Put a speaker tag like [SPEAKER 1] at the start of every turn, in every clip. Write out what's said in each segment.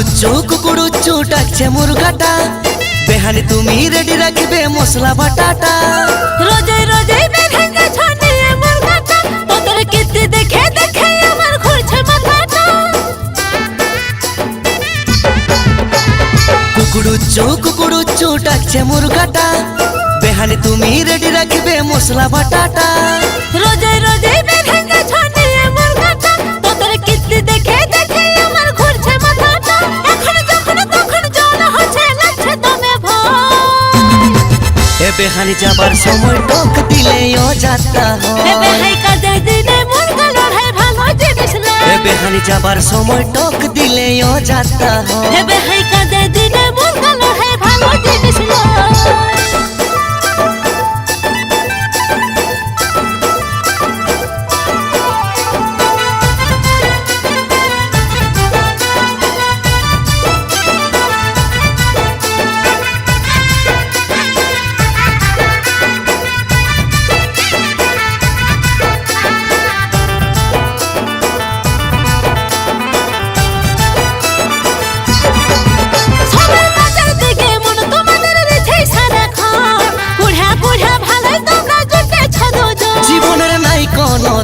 [SPEAKER 1] কুকুড়ুচ্চু কুকুড়ুচ্চু ডাকছে মুরগাটা, বেহানি তুমি রেডি রাখবে মশলা বাটাটা।
[SPEAKER 2] রোজে রোজে বেভেঙ্গে ছনিয়ে মুরগাটা, তোদের কীর্তি দেখে দেখে আমার ঘুরছে মাথাটা।
[SPEAKER 1] কুকুড়ুচ্চু কুকুড়ুচ্চু ডাকছে মুরগাটা, বেহানি তুমি রেডি রাখবে মশলা বাটাটা।
[SPEAKER 2] রোজে রোজে বেভেঙ্গে ছনিয়ে মুরগাটা, তোদের কীর্তি দেখে দেখে আমার ঘুরছে মাথাটা। এখন যখন তখন জল হচ্ছে লাগছে দমে ভয়।
[SPEAKER 1] এ বেহানি যাবার সময় টক দিলে ও যাত্রা
[SPEAKER 2] এ
[SPEAKER 1] হয়।
[SPEAKER 2] বেহাই কাজের দিনে মুরগা লড়াই ভালো জিনিস না।
[SPEAKER 1] এ বেহানি যাবার সময় টক দিলে ও যাত্রা হয়।
[SPEAKER 2] এ বেহাই কাজের দিনে মুরগা লড়াই ভালো জিনিস না।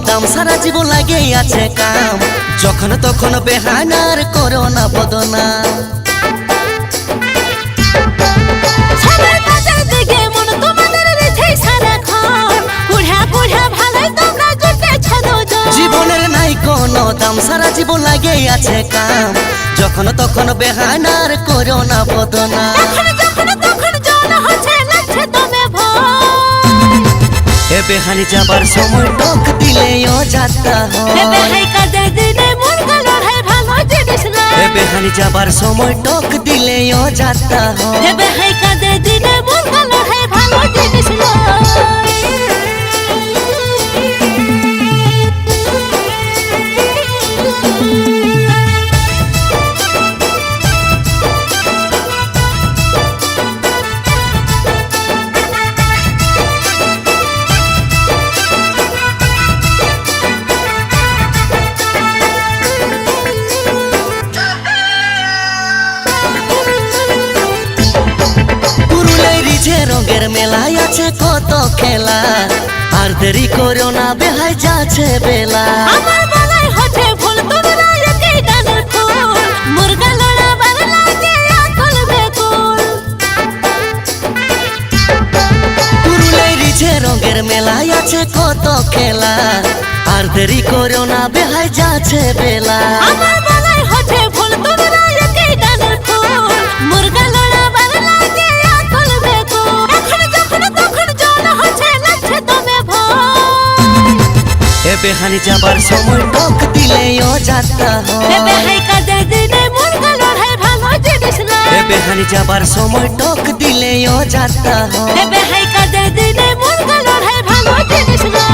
[SPEAKER 1] দাম সারা জীবন লাগে আছে কাম, যখন তখন বেহানার করো না বদনা। জীবনের নাই কোনো দাম সারা জীবন লাগে আছে কাম, যখন তখন বেহানার করো না বদনা। এ বেহানি যাবার সময় টক দিলে ও যাত্রা হয়। এ বেহানি যাবার সময় টক দিলে ও যাত্রা হয়। রঙের মেলায় আছে কত খেলা, আর দেরি করো না বেহাই যাচ্ছে বেলা।
[SPEAKER 2] আমার বেলায় হচ্ছে ফুল তোমরা একই ডালের ফুল, মুরগা লড়াবার লাগে আকল বেকুল।
[SPEAKER 1] পুরুলিয়ায় রিঝে রঙের মেলায় আছে কত খেলা, আর দেরি করো না বেহাই যাচ্ছে বেলা।
[SPEAKER 2] আমার বেলায় হচ্ছে ফুল তোমরা একই ডালের ফুল, মুরগা লড়াবার লাগে আকল বেকুল। এখন যখন তখন জল হচ্ছে লাগছে দমে ভয়।
[SPEAKER 1] এ বেহানি যাবার সময় টক দিলে ও যাত্রা হয়।
[SPEAKER 2] এ বেহাই কাজের দিনে মুরগা লড়াই ভালো জিনিস না।
[SPEAKER 1] এ বেহানি যাবার সময় টক দিলে ও যাত্রা হয়।
[SPEAKER 2] এ বেহাই কাজের দিনে মুরগা লড়াই ভালো জিনিস না।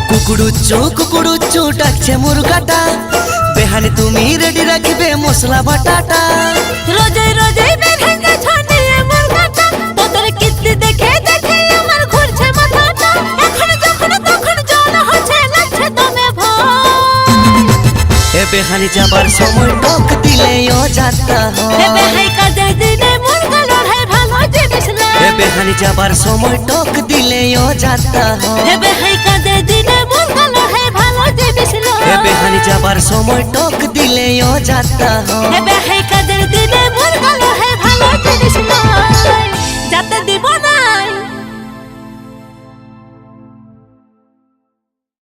[SPEAKER 1] কুকুড়ুচ্চু কুকুড়ুচ্চু ডাকছে মুরগাটা, বেহানি তুমি রেডি রাখবে মশলা বাটাটা।
[SPEAKER 2] রোজে রোজে বেভেঙ্গে ছনিয়ে মুরগাটা, তোদের কীর্তি দেখে দেখে আমার ঘুরছে মাথাটা। এখন যখন তখন জল হচ্ছে লাগছে দমে ভয়।
[SPEAKER 1] এ বেহানি যাবার সময় টক দিলে ও যাত্রা হয়।
[SPEAKER 2] এ বেহাই কাজের দিনে মুরগা লড়াই ভালো জিনিস না।
[SPEAKER 1] এ বেহানি যাবার সময় টক দিলে ও যাত্রা হয়।
[SPEAKER 2] এ বেহাই কাজের দিনে মুরগা লড়াই ভালো জিনিস না।
[SPEAKER 1] এ বেহানি যাবার সময় টক দিলে ও যাত্রা হয়।
[SPEAKER 2] এ